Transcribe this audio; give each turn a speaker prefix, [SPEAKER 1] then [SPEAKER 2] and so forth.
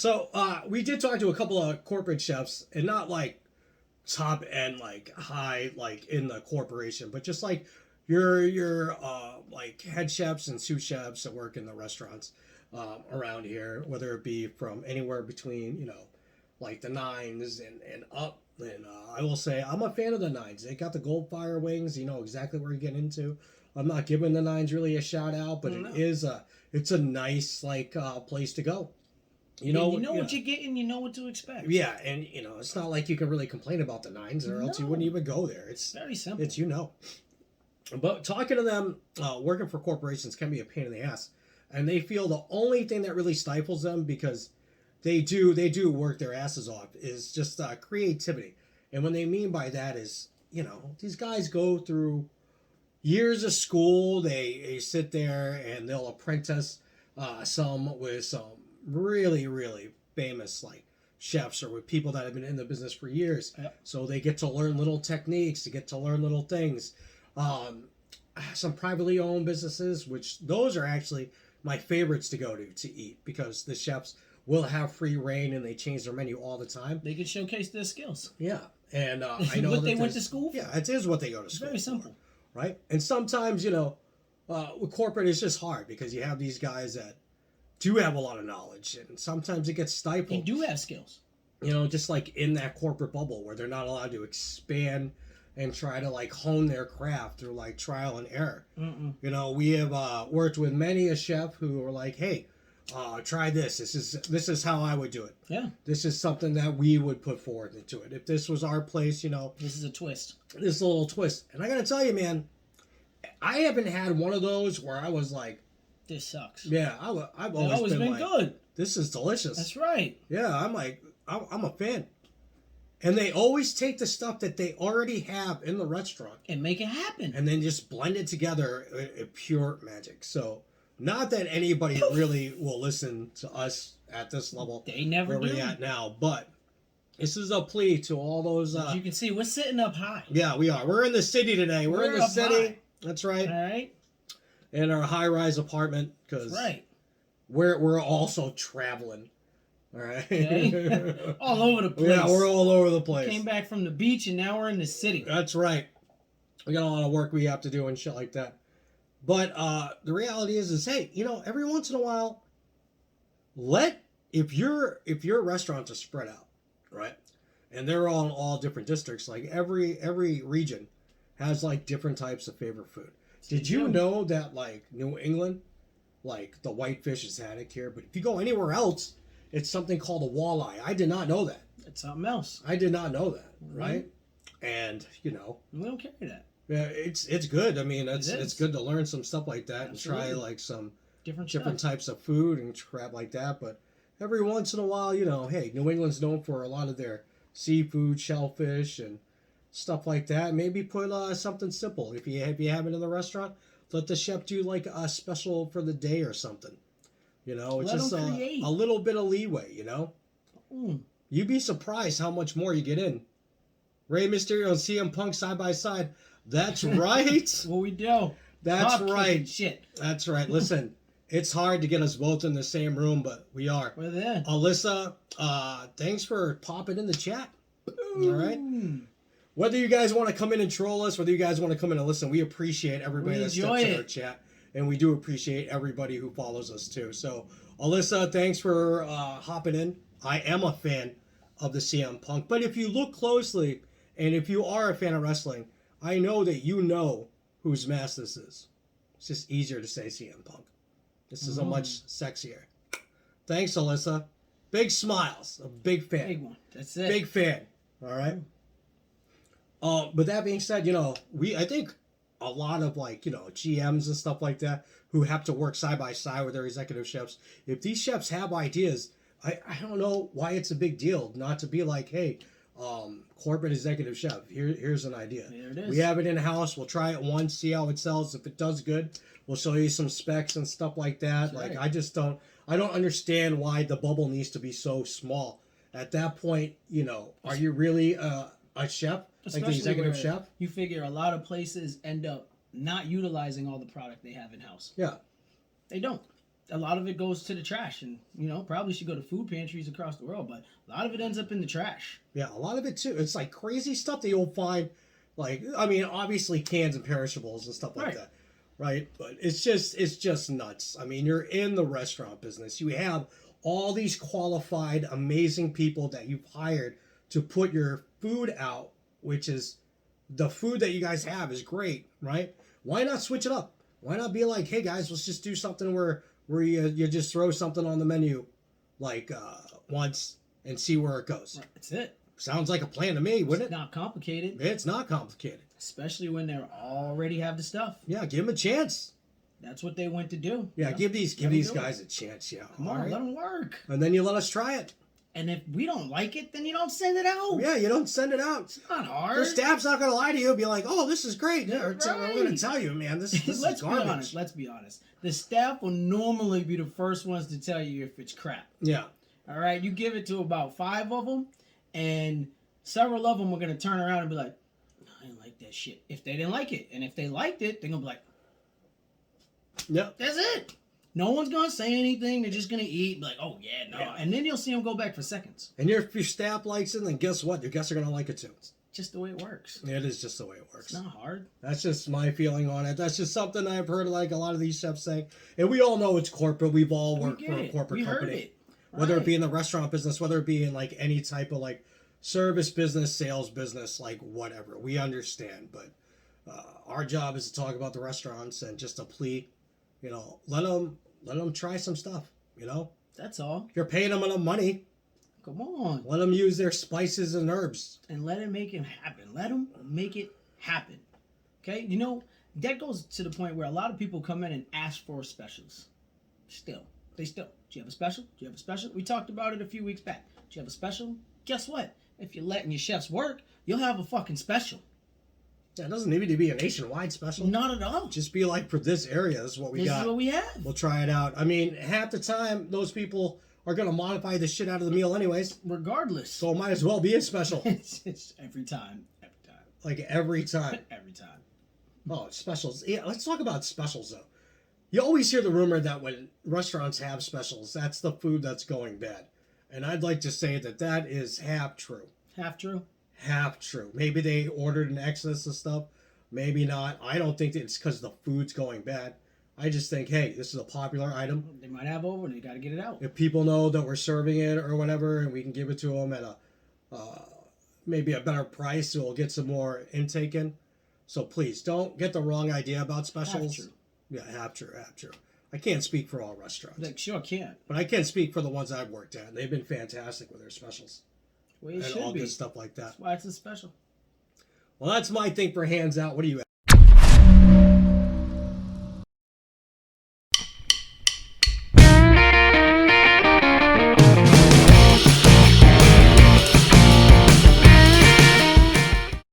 [SPEAKER 1] So we did talk to a couple of corporate chefs, and not like top end, like high, like in the corporation, but just like your like head chefs and sous chefs that work in the restaurants around here, whether it be from anywhere between like the nines and up. And I will say I'm a fan of the nines. They got the gold fire wings. You know exactly where you get into. I'm not giving the nines really a shout out, but it's a nice like place to go.
[SPEAKER 2] You know what you're getting. You know what to expect.
[SPEAKER 1] Yeah, and it's not like you can really complain about the nines, or else you wouldn't even go there. It's
[SPEAKER 2] very simple.
[SPEAKER 1] It's But talking to them, working for corporations can be a pain in the ass, and they feel the only thing that really stifles them, because they do work their asses off, is just creativity. And what they mean by that is, these guys go through years of school. They sit there and they'll apprentice some with some really, really famous like chefs, or with people that have been in the business for years.
[SPEAKER 2] Yep.
[SPEAKER 1] So they get to learn little techniques, to get to learn little things. Some privately owned businesses, which those are actually my favorites to go to eat, because the chefs will have free reign and they change their menu all the time.
[SPEAKER 2] They can showcase their skills.
[SPEAKER 1] Yeah, and I know
[SPEAKER 2] what they went to school for.
[SPEAKER 1] Yeah, it is what they go to school.
[SPEAKER 2] Very simple,
[SPEAKER 1] right? And sometimes with corporate it's just hard, because you have these guys that do have a lot of knowledge, and sometimes it gets stifled.
[SPEAKER 2] They do have skills.
[SPEAKER 1] Just like in that corporate bubble where they're not allowed to expand and try to like hone their craft through like trial and error. We have worked with many a chef who were like, hey, try this. This is how I would do it.
[SPEAKER 2] Yeah.
[SPEAKER 1] This is something that we would put forward into it. If this was our place,
[SPEAKER 2] This is a twist.
[SPEAKER 1] This is a little twist. And I gotta tell you, man, I haven't had one of those where I was like,
[SPEAKER 2] this sucks.
[SPEAKER 1] Yeah, I've always been like,
[SPEAKER 2] good.
[SPEAKER 1] This is delicious.
[SPEAKER 2] That's right.
[SPEAKER 1] Yeah, I'm a fan. And they always take the stuff that they already have in the restaurant
[SPEAKER 2] and make it happen,
[SPEAKER 1] and then just blend it together in pure magic. So, not that anybody really will listen to us at this level.
[SPEAKER 2] They never
[SPEAKER 1] where
[SPEAKER 2] do.
[SPEAKER 1] we're at now, but this is a plea to all those.
[SPEAKER 2] As you can see, we're sitting up high.
[SPEAKER 1] Yeah, we are. We're in the city today. We're in the city.
[SPEAKER 2] High.
[SPEAKER 1] That's right.
[SPEAKER 2] All right.
[SPEAKER 1] In our high-rise apartment, because we're also traveling. All right.
[SPEAKER 2] Okay. All over the place.
[SPEAKER 1] Yeah, we're all over the place.
[SPEAKER 2] Came back from the beach and now we're in the city.
[SPEAKER 1] That's right. We got a lot of work we have to do and shit like that. But the reality is hey, every once in a while, if your restaurants are spread out, right, and they're all different districts, like every region has like different types of favorite food. Did you know that like New England, like the whitefish is haddock here, but if you go anywhere else, it's something called a walleye. I did not know that.
[SPEAKER 2] It's something else.
[SPEAKER 1] I did not know that, right? And
[SPEAKER 2] we don't carry that.
[SPEAKER 1] Yeah, it's good. I mean, it's good to learn some stuff like that. Absolutely. And try like some different types of food and crap like that. But every once in a while, hey, New England's known for a lot of their seafood, shellfish, and stuff like that. Maybe put something simple. If you have it in the restaurant, let the chef do like a special for the day or something. It's just a little bit of leeway. You'd be surprised how much more you get in. Rey Mysterio and CM Punk side by side. That's right.
[SPEAKER 2] What we do.
[SPEAKER 1] That's right.
[SPEAKER 2] Shit.
[SPEAKER 1] That's right. Listen, it's hard to get us both in the same room, but we are.
[SPEAKER 2] We're there.
[SPEAKER 1] Alyssa, thanks for popping in the chat. All right. Whether you guys want to come in and troll us, whether you guys want to come in and listen, we appreciate everybody that steps in our chat. And we do appreciate everybody who follows us too. So, Alyssa, thanks for hopping in. I am a fan of the CM Punk. But if you look closely, and if you are a fan of wrestling, I know that you know whose mask this is. It's just easier to say CM Punk. This is a much sexier. Thanks, Alyssa. Big smiles. A big fan.
[SPEAKER 2] Big one. That's it.
[SPEAKER 1] Big fan. All right. But that being said, I think a lot of GMs and stuff like that who have to work side by side with their executive chefs. If these chefs have ideas, I don't know why it's a big deal not to be like, hey, corporate executive chef, here's an idea.
[SPEAKER 2] There it is.
[SPEAKER 1] We have it in house. We'll try it once, see how it sells. If it does good, we'll show you some specs and stuff like that.
[SPEAKER 2] That's
[SPEAKER 1] right. I don't understand why the bubble needs to be so small. At that point, are you really a chef?
[SPEAKER 2] Especially
[SPEAKER 1] like the executive chef?
[SPEAKER 2] You figure a lot of places end up not utilizing all the product they have in house.
[SPEAKER 1] Yeah.
[SPEAKER 2] They don't. a lot of it goes to the trash, and probably should go to food pantries across the world, but a lot of it ends up in the trash.
[SPEAKER 1] Yeah, a lot of it too. It's like crazy stuff that you'll find. Like, I mean, obviously cans and perishables and stuff like that, right? But it's just nuts. I mean, you're in the restaurant business. You have all these qualified, amazing people that you've hired to put your food out, which is the food that you guys have is great, right? Why not switch it up? Why not be like, hey guys, let's just do something where you just throw something on the menu like once and see where it goes.
[SPEAKER 2] Right, that's it.
[SPEAKER 1] Sounds like a plan to me, wouldn't it?
[SPEAKER 2] It's not complicated.
[SPEAKER 1] It's not complicated.
[SPEAKER 2] Especially when they already have the stuff.
[SPEAKER 1] Yeah, give them a chance.
[SPEAKER 2] That's what they went to do.
[SPEAKER 1] Yeah, give these guys a chance. Yeah,
[SPEAKER 2] come on, let them work.
[SPEAKER 1] And then you let us try it.
[SPEAKER 2] And if we don't like it, then you don't send it out.
[SPEAKER 1] Yeah, you don't send it out.
[SPEAKER 2] It's not hard.
[SPEAKER 1] The staff's not going to lie to you. Be like, oh, this is great. Yeah, right. I'm going to tell you, man, this is garbage.
[SPEAKER 2] Let's be honest. The staff will normally be the first ones to tell you if it's crap.
[SPEAKER 1] Yeah.
[SPEAKER 2] All right, you give it to about 5 of them, and several of them are going to turn around and be like, I didn't like that shit. If they didn't like it. And if they liked it, they're going to be like,
[SPEAKER 1] yep.
[SPEAKER 2] That's it. No one's going to say anything. They're just going to eat. Like, oh, yeah, no. Yeah. And then you'll see them go back for seconds.
[SPEAKER 1] And if your staff likes it, then guess what? Your guests are going to like it too.
[SPEAKER 2] It's just the way it works.
[SPEAKER 1] It is just the way it works.
[SPEAKER 2] It's not hard.
[SPEAKER 1] That's just my feeling on it. That's just something I've heard like a lot of these chefs say. And we all know it's corporate. We've all worked for a corporate company.
[SPEAKER 2] Heard it. Right.
[SPEAKER 1] Whether it be in the restaurant business, whether it be in like any type of like service business, sales business, like whatever. We understand. But our job is to talk about the restaurants and just to plea, let them try some stuff,
[SPEAKER 2] That's all.
[SPEAKER 1] You're paying them enough money.
[SPEAKER 2] Come on.
[SPEAKER 1] Let them use their spices and herbs.
[SPEAKER 2] And let it make it happen. Let them make it happen. Okay? That goes to the point where a lot of people come in and ask for specials. Do you have a special? Do you have a special? We talked about it a few weeks back. Do you have a special? Guess what? If you're letting your chefs work, you'll have a fucking special.
[SPEAKER 1] Yeah, it doesn't need to be a nationwide special.
[SPEAKER 2] Not at all.
[SPEAKER 1] Just be like, for this area, this is what we got.
[SPEAKER 2] This is what we have.
[SPEAKER 1] We'll try it out. I mean, half the time, those people are going to modify the shit out of the meal anyways.
[SPEAKER 2] Regardless.
[SPEAKER 1] So it might as well be a special.
[SPEAKER 2] It's every time.
[SPEAKER 1] Like every time.
[SPEAKER 2] Every time.
[SPEAKER 1] Oh, specials. Yeah, let's talk about specials, though. You always hear the rumor that when restaurants have specials, that's the food that's going bad. And I'd like to say that is half true.
[SPEAKER 2] Half true?
[SPEAKER 1] Half true. Maybe they ordered an excess of stuff. Maybe not. I don't think that it's because the food's going bad. I just think, hey, this is a popular item.
[SPEAKER 2] They might have over and they got to get it out.
[SPEAKER 1] If people know that we're serving it or whatever, and we can give it to them at a maybe a better price, so we'll get some more intake in. So please, don't get the wrong idea about specials.
[SPEAKER 2] Half true.
[SPEAKER 1] Yeah, half true. I can't speak for all restaurants.
[SPEAKER 2] Like, sure can't.
[SPEAKER 1] But I can speak for the ones I've worked at. They've been fantastic with their specials.
[SPEAKER 2] Well, it
[SPEAKER 1] and
[SPEAKER 2] should
[SPEAKER 1] all
[SPEAKER 2] be.
[SPEAKER 1] Good stuff like that.
[SPEAKER 2] That's why it's a special.
[SPEAKER 1] Well, that's my thing for hands out. What do you